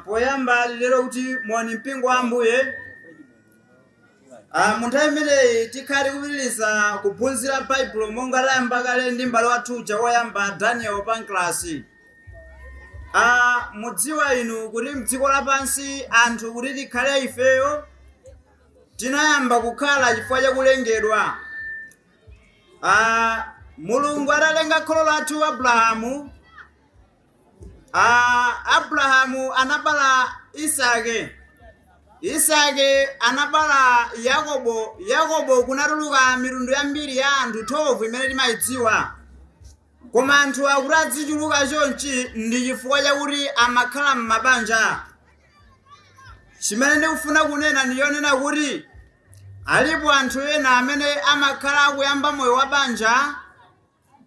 Poyamba lero kuti mwani mpingo wa Ambuye munthawi imeneyi tikhali kupitiriza kuphunzira Baibulo monga tayamba kale ndi m'bale wathu uja woyamba Daniel Panklasi. Mudziwa inu kuti mdziko lapansi anthu kuti tikhale ifeyo tinayamba kukhala chifukwa chakulengedwa. Mulungu atalenga kholo lathu Abrahamu. Abrahamu anabala Isake anabala Yakobo kunatuluka mitundu yambiri ya anthu 12 imene timayidziwa. Koma anthu akuti adzichuluka chonchi ndi chifukwa chakuti amakhala m'mabanja. Chimene ndikufuna kunena ndiyonena kuti alipo anthu ena amene amakhala akuyamba moyo wa banja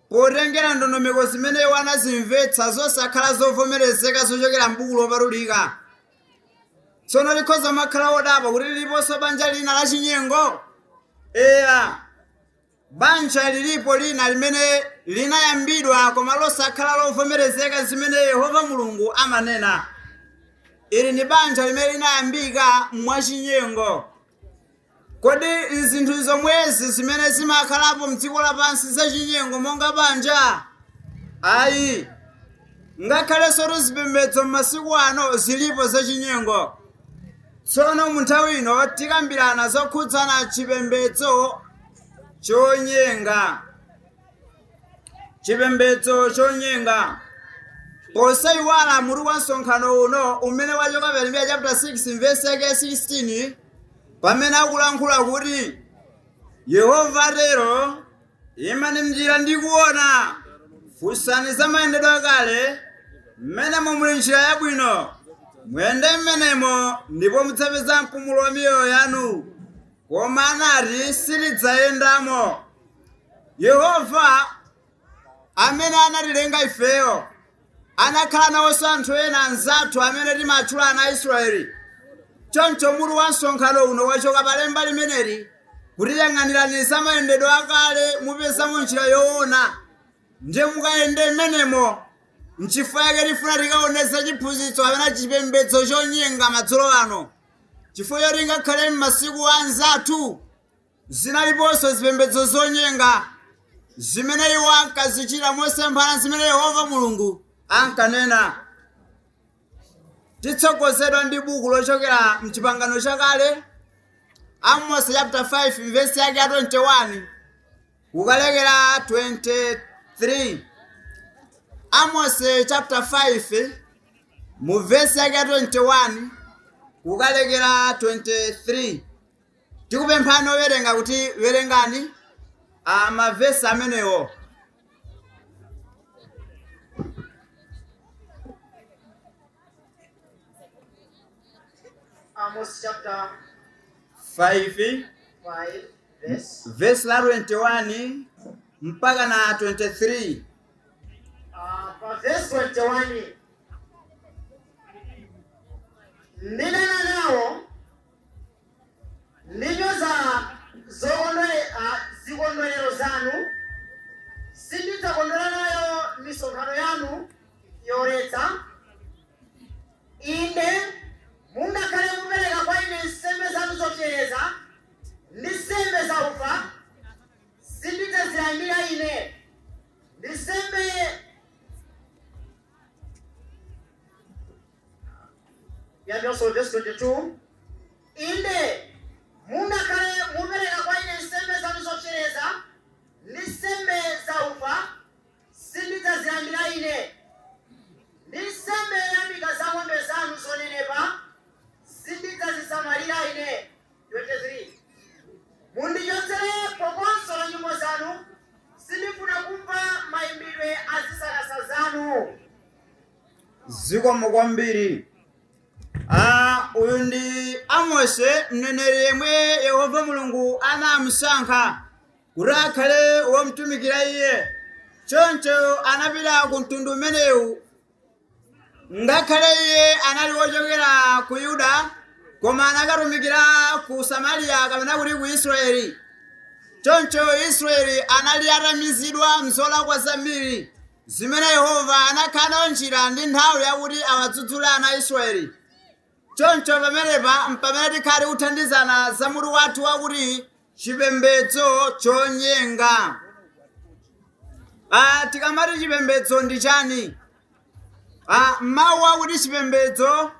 potengera ndondomeko zimene wanazimvetsa zosakhala zovomerezeka zochokera m'buku lopatulika. Tsono likhoza makhala wodapa kuti liliponso banja lina la chinyengo. Banja lilipo lina limene linayambidwa koma losakhala lovomerezeka zimene Yehova Mulungu amanena. Ili ni banja limene linayambika mwachinyengo. Kodi zinthu zomwezi zimene zimakhalapo mdziko lapansi zachinyengo monga banja? Ayi. Ngakhalenso zipembedzo m'masiku ano zilipo zachinyengo. Tsono munthawi ino tikambirana zokhudzana chipembedzo chonyenga. Chipembedzo chonyenga. Posayiwala mutu wa msonkhano uno umene wachoka Yeremiya chapter 6 verse yake 16 pamene akulankhula kuti Yehova atero, imani m'njira ndi kuona, funsani za mayendedwe akale, mmene muli njira yabwino, muyende m'menemo ndipo mudzapeza mpumulo wa miyoyo yanu. Koma anati sitidzayendamo. Yehova amene anatilenga ifeyo anakhala nawonso anthu ena anzathu amene timatchula ana Israeli. Choncho mutu wa msonkhano uno wachoka palemba limeneli kuti yang'anirani za mayendedwe akale mupezamo njira yoona ndiye mukayende m'menemo. N'chifukwa chake tifuna tikaoneza chiphunzitso kapena chipembedzo chonyenga madzulo ano. Chifukwa choti ngakhale m'masiku anzathu zinaliponso zipembedzo zonyenga zimene iwo ankazichita mosemphana zimene Yehova Mulungu ankanena. Titsogozedwa ndi buku lochokera m'Chipangano chakale, Amos chapter 5 verse yake 21 kukalekera 23. Amos chapter 5 mu verse yake 21 kukalekera 23. Tikupemphani owerenga kuti werengani mavesi amenewo. Amos chapter 5 verse la 21 mpaka na 23. Verse 21. Ninena nawo ninyoza zikondwerero zanu, sindidzakondwera nayo misonkhano yanu yoletsa. Inde mungakhale mupereka kwa ine nsembe zanu zopsereza ndi nsembe zaufa, sindidzazilandira ine. Ndi nsembe also verse 22. Inde mungakhale mupereka kwa ine nsembe zanu zopsereza ndi nsembe zaufa, sindidzazilandira ine. Ndi nsembe yoyamika za ng'ombe zanu zonenepa, sindidzazisamalira ine. 23. Mundichotsere phokoso la nyimbo zanu, sindifuna kumva mayimbidwe a zisakasa zanu. Zikomo kwambiri. Uyu ndi Amos mneneri yemwe Yehova Mulungu anamusankha kuti akhale womutumikira iye. Choncho anapita ku mtundu umenewu. Ngakhale iye anali wochokera ku Yuda, koma anakatumikira ku Samariya kapena kuti ku Israeli. Choncho Israeli anali atamizidwa m'zolakwa zambiri zimene Yehova anakhala njira ndi nthawi yakuti awadzudzule ana Israeli. Choncho pamene tikhale kuthandizana za mutu wathu wakuti chipembedzo chonyenga. Tikamati chipembedzo ndi chani? Mawu akuti chipembedzo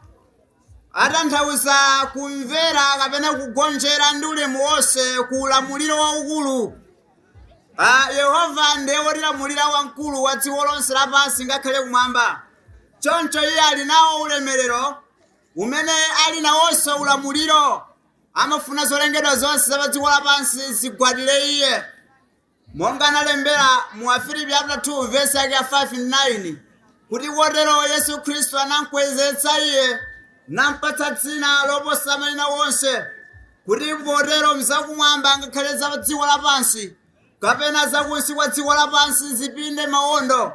atanthauza kumvera kapena kugonjera ndi ulemu wonse ku ulamuliro waukulu. Yehova ndiye wotilamulira wamkulu wa dziko lonse lapansi ngakhale kumwamba. Choncho iye ali nawo ulemerero umene ali nawonso ulamuliro. Amafuna zolengedwa zonse za dziko lapansi zigwadire iye. Monga analembera mu Afilipi 2 verse yake ya 5 and 9 kuti kotero Yesu Khristu anamkwezetsa iye nampatsa dzina loposa mayina wonse, kuti kotero mzakumwamba ngakhale za dziko lapansi kapena zakunsi kwa dziko lapansi zipinde mawondo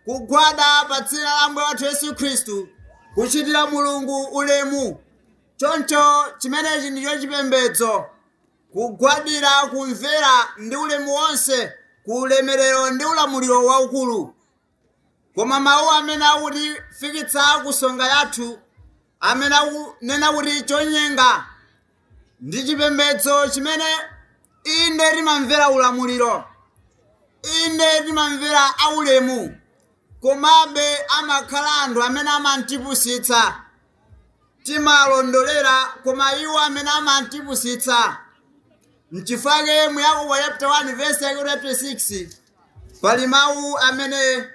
kugwada pa dzina la Ambuye wathu Yesu Khristu, kuchitira Mulungu ulemu. Choncho chimenechi ndicho chipembedzo, kugwadira kumvera ndi ulemu wonse ku ulemerero ndi ulamuliro waukulu. Koma mawu amene akutifikitsa kusonga yathu amene akunena kuti chonyenga ndi chipembedzo chimene inde timamvera ulamuliro, inde timamvera aulemu, komabe amakhala anthu amene amantipusitsa. Timalondolera koma iwo amene amantipusitsa. Mchifake mu Yakobo chapter 1 verse yake 26 pali mawu amene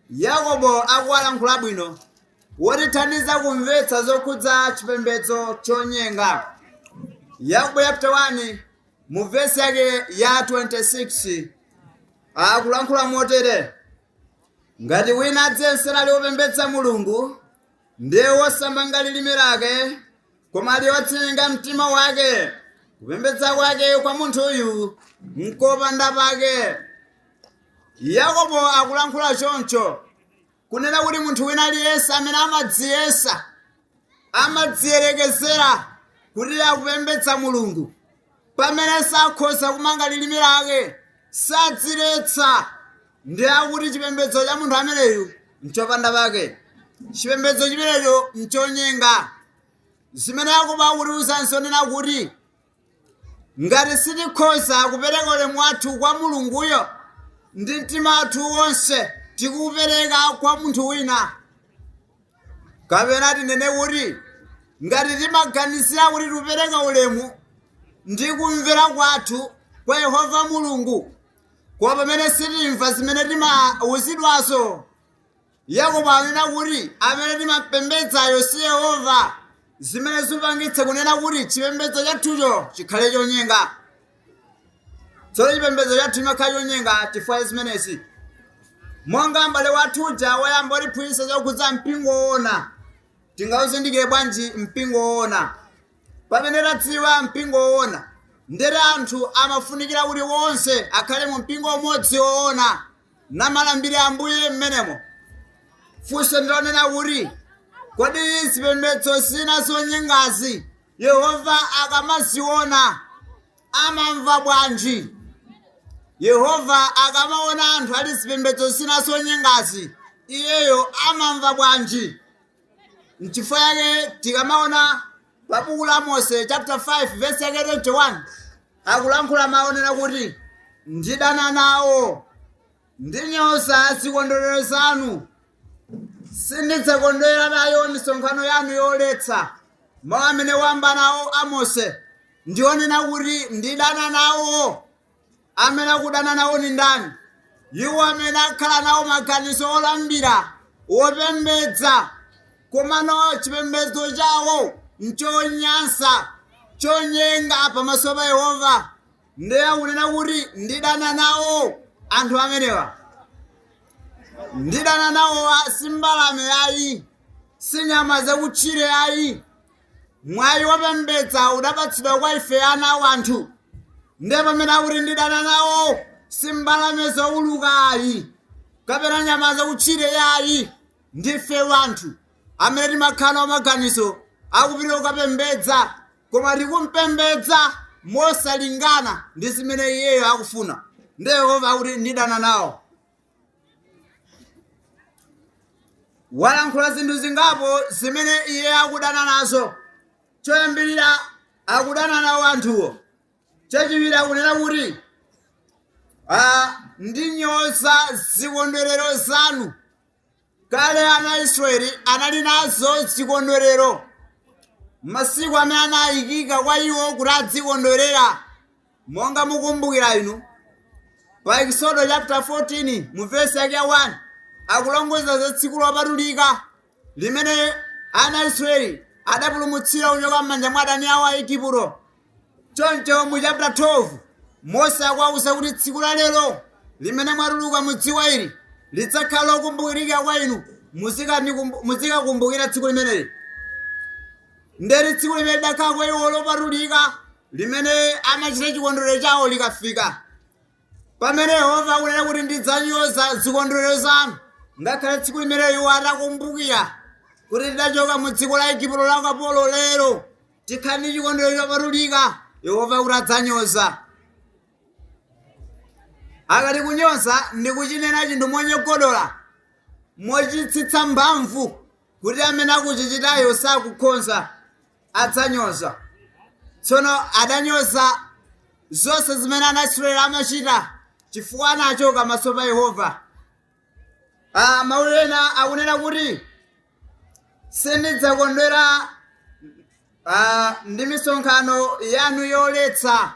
Yakobo akuwalankhula bwino wotithandiza kumvetsa zokhudza chipembedzo chonyenga. Yakobo chapter 1 mu verse yake ya 26 akulankhula motere: ngati wina adziyesera liopembedza Mulungu, ndiye wosamanga lilime lake, koma ali wotsinga mtima wake, kupembedza kwake kwa munthuyu nkopanda pake. Yakobo akulankhula choncho kunena kuti munthu wina aliyense amene amadziyesa, amadziyerekezera kuti akupembedza Mulungu, pamene sakhoza kumanga lilime lake, sadziretsa, ndi akuti chipembedzo cha munthu ameneyu nchopanda pake. Chipembedzo chimenecho nchonyenga. Zimene Yakobo akutiwuzanso nena kuti ngati sitikhoza kupereka ulemu wathu kwa Mulunguyo ndi mtima wathu wonse, tikuupereka kwa munthu wina. Kapena tinene kuti ngati timaganizira kuti tikupereka ulemu ndi kumvera kwathu kwa Yehova Mulungu, kwa pamene sitimva zimene timawuzidwazo, Yakobo anena kuti amene timapembedzayo si Yehova, zimene zipangitse kunena kuti chipembedzo chathucho chikhale chonyenga. Tsono chipembedzo chathu chimakhala chonyenga chifukwa zimenezi. Monga m'bale wathu uja wayamba watiphunzitsa zokhudza mpingo woona, tingawuzindikire bwanji mpingo woona? Pamene tadziwa mpingo woona, ndere anthu amafunikira kuti wonse akhale mu mpingo umodzi woona namalambire Ambuye mmenemo. Funso ndilonena kuti kodi zipembedzo zina zonyengazi Yehova akamaziona amamva bwanji? Yehova akamaona anthu ali zipembedzo zina zonyengazi, iyeyo amamva bwanji? N'chifukwa yake tikamaona pa buku la Mose chapter 5 verse yake 21 akulankhula maonera kuti ndidana nawo, ndinyoza zikondwerero zanu, sindidzakondwera nayo misonkhano yanu yoletsa. Mawu amene wamba nawo Amose ndionena kuti ndidana nawo. Amene akudana nawo ni ndani? Iwo amene akhala nawo maganizo olambira, wopembedza, komano chipembedzo chawo nchonyansa, chonyenga pamaso pa Yehova. Ndiye akunena kuti ndidana nawo anthu amenewa. Ndidana nawo si mbalame yayi, si nyama zakutchire yayi. Mwayi wopembedza udapatsidwa kwa ife ana a anthu. Ndiye pamene akuti ndidana nawo si mbalame zowuluka ayi, kapena nyama zakutchire yayi. Ndife wanthu amene timakhala nawo maganizo akupita kukapembedza, koma tikumpembedza mosalingana ndi zimene iyeyo akufuna. Ndiye Yehova akuti ndidana nawo. walankhula zinthu zingapo zimene iye akudana nazo. Choyambirira akudana nawo anthuwo. Chachiwiri akunena kuti ndinyoza zikondwerero zanu. Kale ana Israeli anali nazo zikondwerero. Masiku amene anayikika kwa iwo kuti adzikondwerera. Monga mukumbukira inu, pa Exodus chapter 14 mu verse yake 1 akulongoza za tsiku lopatulika limene ana Israeli adapulumutsira kuchoka m'manja mwa adani awo a Igupto. Choncho mu chapter 12 Mose akuwawuza kuti tsiku la lero limene mwatuluka mu dziko ili lidzakhala lokumbukirika kwa inu, muzikakumbukira tsiku limeneli. Nderi tsiku limene lidakhala kwa iwo lopatulika limene amachita chikondwerero chawo likafika. Pamene Yehova akunena kuti ndidzanyoza zikondwerero zanu, ngakhale tsiku limene iwo atakumbukira kuti tidachoka mu dziko la Igupto la ukapolo, lero tikhale ndi chikondwerero chopatulika, Yehova kuti adzanyoza. Akati kunyoza ndi kuchinena chinthu monyogodola, mochitsitsa mphamvu kuti amene akuchichitayo sakukhonza, adzanyoza. Tsono adanyoza zonse zimene ana Israeli amachita chifukwa anachoka pamaso pa Yehova. Mawu ena akunena kuti sindidzakondwera ndi misonkhano yanu yoletsa.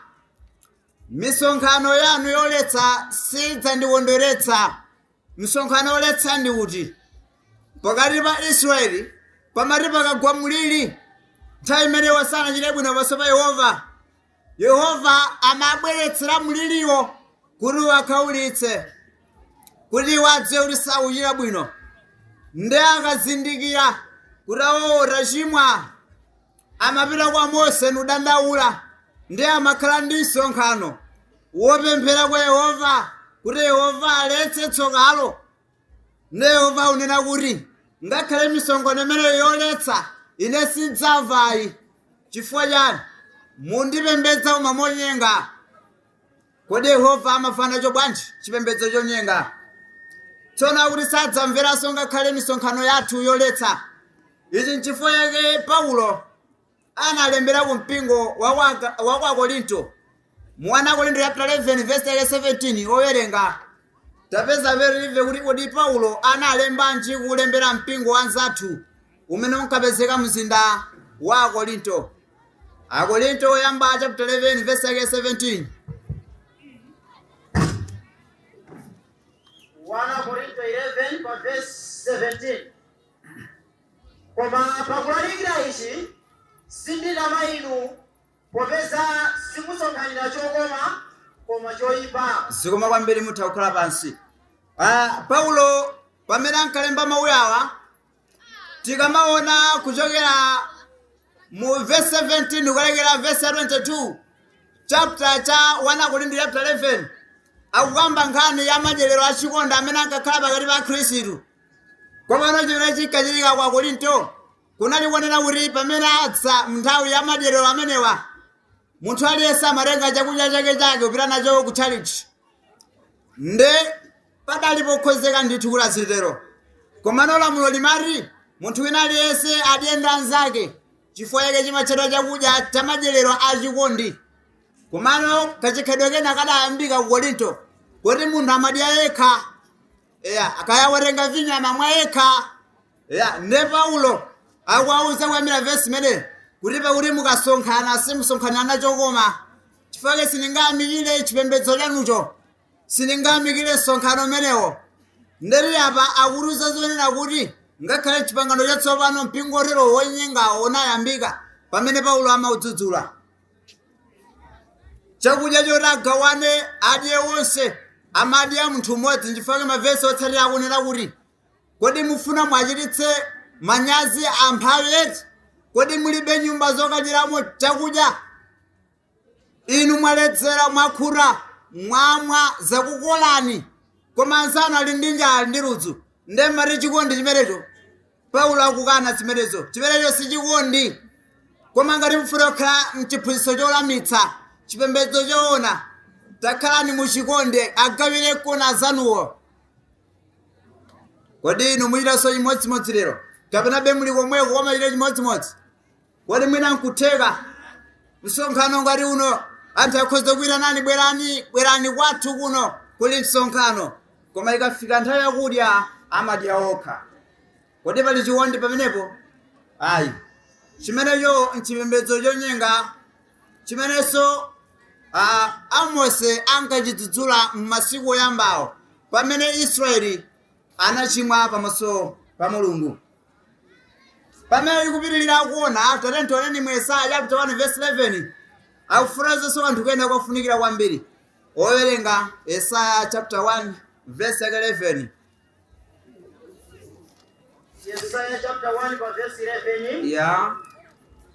Misonkhano yanu yoletsa sidzandikondweretsa. Misonkhano yoletsa ndi kuti pakati pa Israeli pamati pakagwa mliri nthawi imene wasanachite bwino pamaso pa Yehova, Yehova amabweretsera mliriwo kuti wakhaulitse, kuti wadziwe kuti sauchita bwino. Ndi akazindikira kuti tachimwa, amapita kwa Mose nudandaula, ndi amakhala ndi msonkhano wopemphera kwa Yehova kuti Yehova aletse tsokalo. Ndi Yehova unena kuti ngakhale misonkhano imene yoletsa ine sidzamvayi. Chifukwa chani? Mundipembedza koma monyenga. Kodi Yehova amafana chobwanji chipembedzo chonyenga? Tsono akuti sadzamveranso ngakhale misonkhano yathu yoletsa. Ichi n'chifukwa chake Paulo analembera ku mpingo wa kwa Korinto. Mu 1 Korinto chapter 11 verse 17 owerenga tapeza verive kuti kodi Paulo analembanji kulembera mpingo wanzathu umene unkapezeka mzinda wa Korinto. Akorinto oyamba chapter 11 verse 17. 1 Korinto 11 verse 17. Koma pakulalikira ichi sindinama inu popeza simusonkhanira chokoma koma choyipa. Zikoma kwambiri mutha kukhala pansi. Paulo pamene ankalemba mawu awa tikamaona kuchokera mu verse 17 kulekera verse 22 chapter cha 1 Korinto chapter 11 akukamba nkhani ya madyerero achikondi amene ankakhala pakati pa Khristu. Komano chimene chinkachitika kwa Korinto kunali kuonera kuti pamene adza nthawi ya madyerero amenewa munthu aliyense amatenga chakudya chake kupita nacho ku chalichi. Nde padali pokhozeka ndithu kuti azitero. Komano lamulo limati munthu wina aliyense adiyenda anzake, chifukwa chake chimatchedwa chakudya cha madyerero achikondi. Komano kachikhalidwe kena kadayambika ku Korinto kuti munthu amadya yekha, akayawerenga vinyo amamwa yekha. Nde Paulo akuwawuza kuyambira verse imene kuti pakuti mukasonkhana simusonkhanira chokoma, chifukwa chake sindingamikire chipembedzo chanucho, sindingamikire msonkhano umenewo. Nderi apa akuruza zonena kuti ngakhale chipangano chatsopano mpingo otero wonyengawo unayambika pamene Paulo amaudzudzula. Chakudya choti agawane adye wonse amadya munthu mmodzi, chifukwa mavesi otsatira akunena kuti kodi mufuna mwachititse manyazi amphawi eti? Kodi mulibe nyumba zokadyeramo chakudya? Inu mwaledzera, mwakhura, mwamwa zakukolani, koma anzanu ali ndi njala ndi ludzu. Nde mati chikondi chimenecho Paulo akukana chimenecho. Chimenecho si chikondi. Koma ngati mufuna kukhala mchiphunzitso cholamitsa, chipembedzo choona, takhalani muchikondi, agawire kona zanuwo. Kodi inu muitaso chimodzimodzi lero kapena bemuli komweko komalire chimodzimodzi? Kodi mwina nkuteka msonkhano ngati uno anthu akhoza kuyitanani bwerani kwathu kuno kuli msonkhano, koma ikafika nthawi yakudya amadya okha. Kodi pali chikondi pamenepo? Ayi. Chimenecho nchipembedzo chonyenga chimenenso Amose ankachidzudzula m'masiku oyambawo pamene Israeli anachimwa pamaso pa Mulungu. Pamene likupitirira kuona tatentoneni mu Yesaya chapter 1 verse 11 akufunanso anthu kuyenda kwafunikira kwambiri. Owerenga Yesaya chapter 1 verse 11. Yesaya chapter 1 verse 11. Yeah.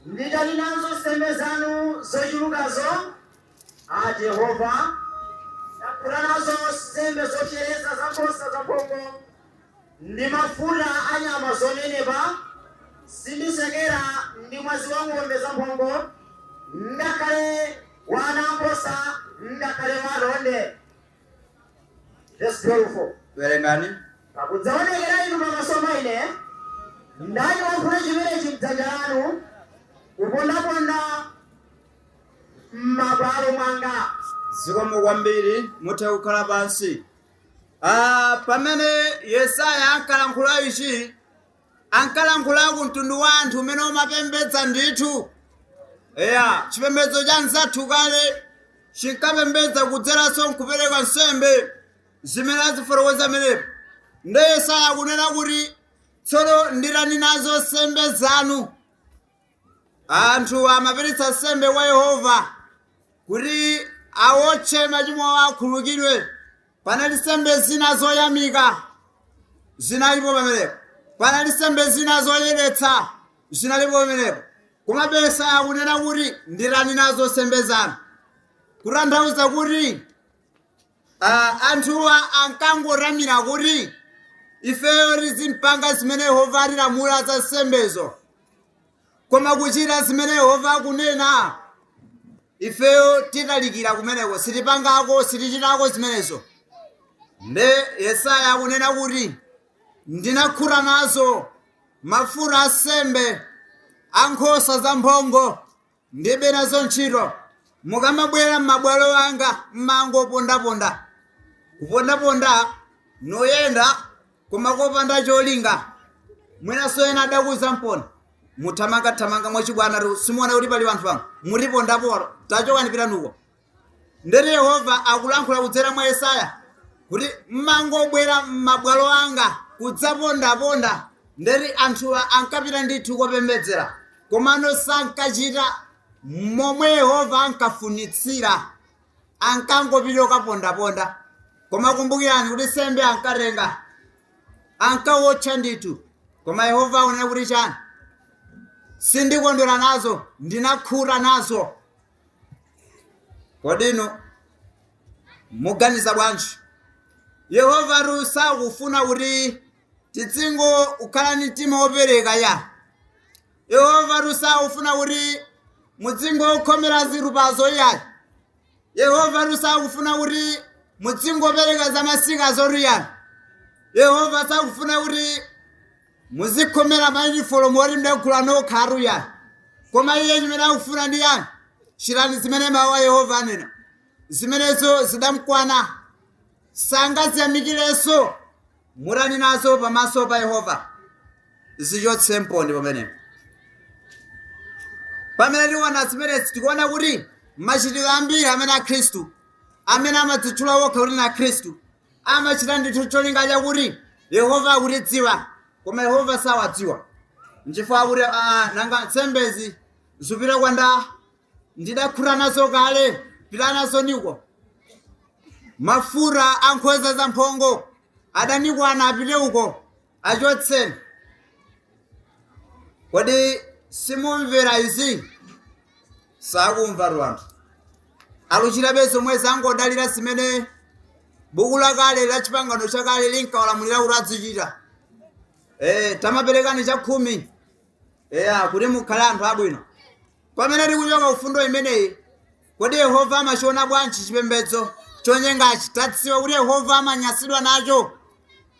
Nditani nazo nsembe zanu zochulukazo, Jehova, yakula nazo nsembe zopsereza za nkhosa zamphongo ndi mafuta a nyama zonenepa, sindisekera ndi mwazi wa ng'ombe zamphongo, ngakhale wana ankhosa, ngakhale malonde. Verse 12. Werengani. Pakudzaonekera inu pamaso paine, ndani wamphula chimenechi m'dzanja lanu, kupondaponda m'mabwalo mwanga. Zikomo kwambiri mutha kukhala pansi. Pamene Yesaya ankalankhula ichi ankalankhula ku mtundu wa anthu umene umapembedza ndithu. Chipembedzo cha nzathu kale chinkapembedza kudzeranso nkupereka nsembe zimene azifotokoza menepo. Nde Yesaya akunena kuti tsono ndirani nazo nsembe zanu. Anthu amaperetsa nsembe kwa Yehova kuti awotche machimo awo akhululukidwe. Panali nsembe zina zoyamika zinalipo pamenepo, panali nsembe zina zoyeretsa zinalipo pamenepo. Komabe Yesaya akunena kuti ndirani nazo nsembe zanu, kutanthauza kuti anthuwa ankangoramira kuti ifeyo tizimpanga zimene Yehova atilamula za nsembezo, koma kuchita zimene Yehova akunena ifeyo titalikira kumeneko, sitipangako sitichitako zimenezo. Nde Yesaya akunena kuti ndinakhura nazo mafuta a nsembe a nkhosa zamphongo ndibe nazo ntchito. Mukamabwera m'mabwalo anga mmangopondaponda, kupondaponda noyenda koma kopanda cholinga. Mwinanso ena adakuza mpona muthamangathamanga mwachibwana simuona kuti pali anthu pano mutipondapo tachokani pitanuko. Ndere Yehova akulankhula kudzera mwa Yesaya kuti mmangobwera m'mabwalo anga kudzapondaponda. Ndere anthuwa ankapita ndithu kopembedzera, komano sankachita momwe Yehova ankafunitsira, ankangopita kapondaponda. Koma kumbukirani kuti nsembe ankatenga ankawotcha ndithu, koma Yehova akunena kuti chani? Sindikondwera nazo, ndinakhura nazo. Kodi inu muganiza bwanji? Yehova sakufuna kuti tidzingo ukhalani mtima wopereka ya. Yehova sakufuna kuti mudzingo ukhomera zilupazo ya. Yehova sakufuna kuti mudzingo pereka za masika zoriya. Yehova sakufuna kuti muzikhomera maunifomu oti mdakhula nokharu ya. Koma iye chimene akufuna ndi yani? Chitani zimene mawu a Yehova anena. Zimenezo zidamkwana, sangaziyamikirenso. Murani nazo pamaso pa Yehova, zichotse mpondi pamenepo. Pamene tiona zimenezi tikuona kuti machitidwe ambiri amene a Khristu amene amadzitchula wokha kuti na Khristu amachita ndithu cholinga chakuti Yehova akutidziwa, koma Yehova sawadziwa. Nchifukwa kuti nanga nsembezi zipita kwanda ndidakhura nazo kale, pita nazo niko. Mafuta a nkhosa zamphongo adanikwana apite uko achotseni. Kodi simumvera izi? Sakumva anthu. Aluchirabe zomwe zangodalira zimene buku lakale la chipangano chakale linkawalamulira kuti azichita. Tamaperekani chakhumi kuti mukhale anthu abwino. Pamene tikuchoka ufundo imeneyi, kodi Yehova amachiona bwanji chipembedzo chonyengachi? Tadziwa kuti Yehova amanyansidwa nacho.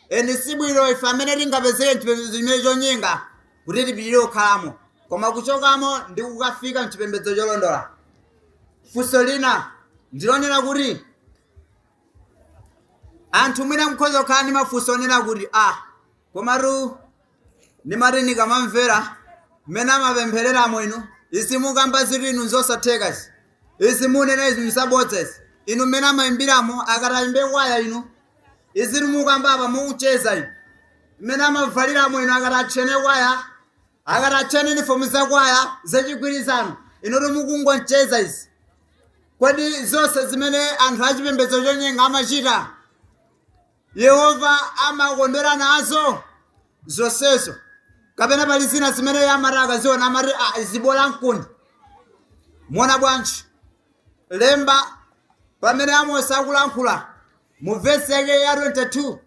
eni sibwino ife amene tingapezeke mchipembedzo chimene chonyenga kuti tipirire okhalamo koma kuchokamo ndi kukafika mchipembedzo cholondola. Funso lina ndilonena kuti anthu mwina mukhoza kukhala ndi mafunso onena kuti komatu ndimati ndikamamvera mmene amapemphereramo inu izi mukamba zinthu inu zosatheka izi munena izi musabodza inu mmene amayimbiramo akatayimbe kwaya inu izi mukamba apa mukucheza inu mmene amavaliramo inu akatatchene kwaya akatatchene inifomu za kwaya zachigwirizano inu mukungocheza izi. Kodi zonse zimene anthu achipembedzo chonyenga amachita Yehova amakondwera nazo zonsezo kapena pali zina zimene amataka ziona amati zibola mkundi? Mona bwanji lemba pamene Amosi akulankhula mu vesi yake ya 22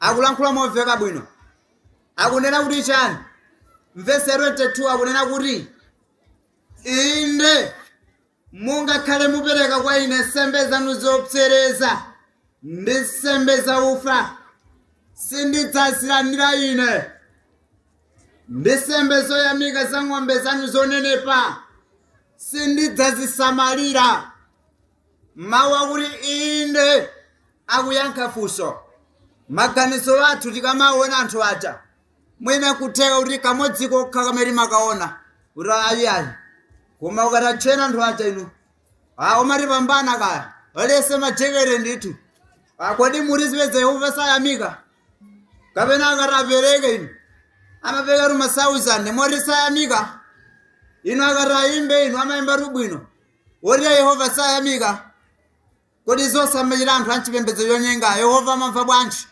akulankhula momveka bwino akunena kuti chani? Mvesi ya 22 akunena kuti inde mungakhale mupereka kwa ine nsembe zanu zopsereza ndi nsembe za ufa sindidzazilandira ine, ndi nsembe zoyamika za ng'ombe zanu zonenepa sindidzazisamalira. Mawu akuti inde akuyankha funso. Maganizo athu tikamaona anthu aja mwina kutheka kuti kamodzi kokha kamene makaona kuti ayi koma ukatatchena anthu aja inu umatipambana kaya alese majekere ndithu. Kodi mutizipeza Yehova sayamika kapena akatapereke inu amapereka tuma 1000 moti sayamika inu akatayimbe inu amayimba bwino woti Yehova sayamika? Kodi zonse amachita anthu achipembedzo chonyenga Yehova amamva bwanji?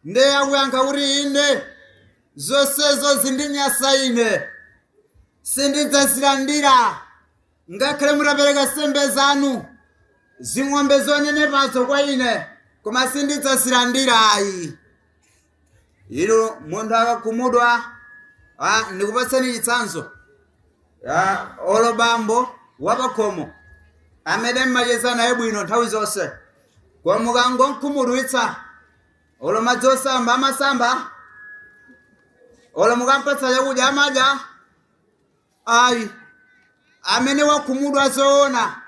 Ndiye akuyankha kuti inde zonsezo zindinyasa ine sindidzazilandira ngakhale mutapereka nsembe zanu zing'ombe zonenepazo kwa ine koma sindidzazilandira ayi. Inu munthu akakhumudwa ndikupatseni chitsanzo olo bambo wapakhomo amene mmacheza naye bwino nthawi zonse koma mukangokhumudwitsa olo madzi osamba amasamba olo mukampatsa chakudya amadya ayi. Amene wakhumudwa zoona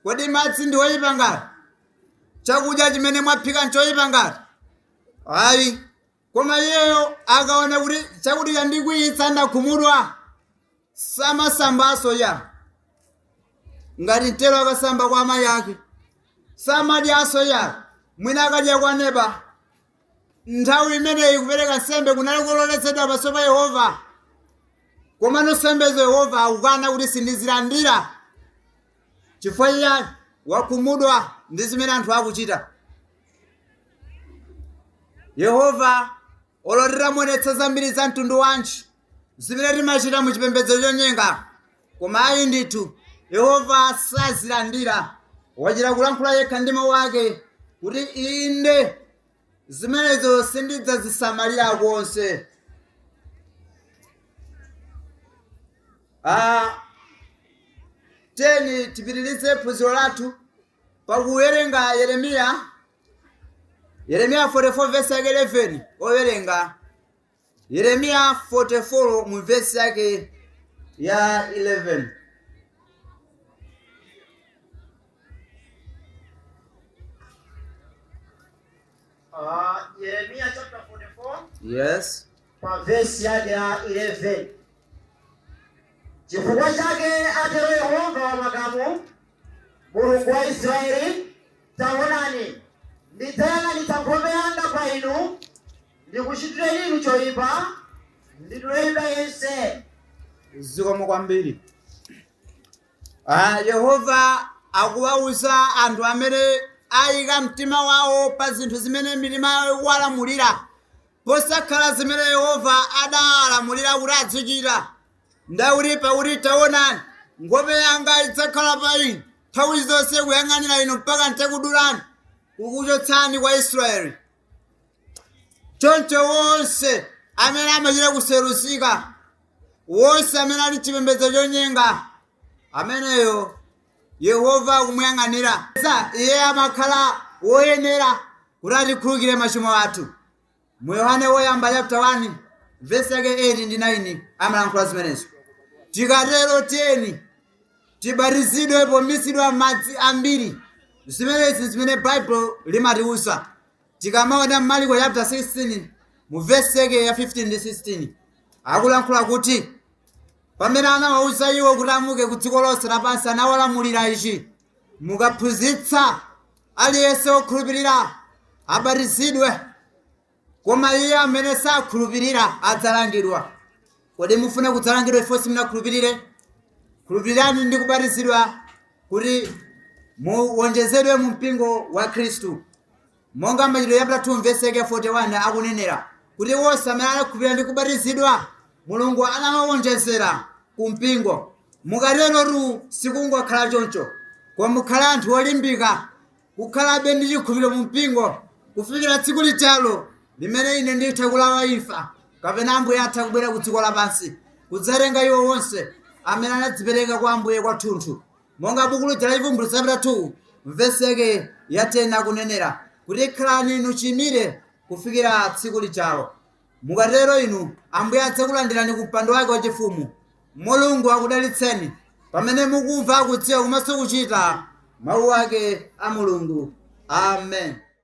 kodi madzi ndi oyipa ngati? Chakudya chimene mwaphika nchoyipa ngati? Ayi. Koma iyeyo akaona kuti chakudya ndikwiyitsa ndakhumudwa samasambaso ya ngati mtero akasamba kwa amayi ake samadyaso ya mwina akadya kwa neba. Nthawi imeneyi kupereka nsembe kunali kuloletsedwa pamaso pa Yehova koma nsembezo Yehova akukana kuti sindizilandira chifukwa iye wakhumudwa ndi zimene anthu akuchita. Yehova olotimuonetsa zambiri za mtundu wanji zimene timachita mu chipembedzo chonyenga koma ayi ndithu Yehova sazilandira. Wachita kulankhula yekha ndi mawu ake kuti inde zimenezo sindidzazisamalira konse. Teni tipitirize phunziro lathu pakuwerenga Yeremiya 44 vesi yake 11 owerenga Yeremiya 44 mu vesi yake ya 11. Yeremiya chapter 44 Yes. pa vesi yake ya 11. Chifukwa chake atero Yehova wa makamu Mulungu wa Israeli, taonani ndidzayang'anitsa nkhope yanga pa inu ndikuchitireni inu choyipa nditulenda yense. Zikomo kwambiri. Yehova akuwauza anthu amene ayika mtima wawo pa zinthu zimene mitima yawo ikuwalamulira posakhala zimene Yehova adawalamulira kuti azichita. Ndauti pakuti taonani nkhope yanga idzakhala pa inu nthawi zonse kuyang'anira inu mpaka nditakudulani kukuchotsani kwa Israeli. Choncho wonse amene amachita kuseruzika, wonse amene ali chipembedzo chonyenga, ameneyo Yehova akumuyang'anira. Iye amakhala woyenera kuti atikhululukire machimo athu. mu Yohane woyamba chapter 1 verse yake 8 ndi 9 amalankhula zimenezo. Tikatero tiyeni tibatizidwe pomisidwa madzi ambiri. Zimenezi zimene Bible limatiusa. Tikamaona Marko chapter 16 mu verse yake ya 15 ndi 16 akulankhula kuti pamene anawauza iwo kuti amuke ku dziko lonse lapansi anawalamulira ichi: mukaphunzitsa aliyense wokhulupirira abatizidwe, koma iye amene sakhulupirira adzalangidwa. Kodi mufuna kudzalangidwa ifo simunakhulupirire? Khulupirirani ndi kubatizidwa kuti muwonjezedwe mu mpingo wa Khristu. Monga Machitidwe chapter 2 verse 41 akunenera kuti wonse amene anakhulupirira ndi kubatizidwa Mulungu anawawonjezera ku mpingo. Mukatero sikungokhala choncho, koma mukhala anthu olimbika kukhalabe ndi chikhulupiriro mu mpingo kufikira tsiku litalo limene ine nditha kulawa imfa kapena Ambuye atha kubwera ku dziko lapansi kudzatenga iwo wonse amene anadzipereka kwa Ambuye kwathunthu. Monga buku la Chivumbulutso chapter 2 verse yake ya 10 akunenera kuti khalani inu chiyimire kufikira tsiku litalo. Mukatero inu Ambuye adzakulandirani ku mpando wake wachifumu. Mulungu akudalitseni pamene mukumva kudziwa komanso kuchita mawu ake a Mulungu. Amen.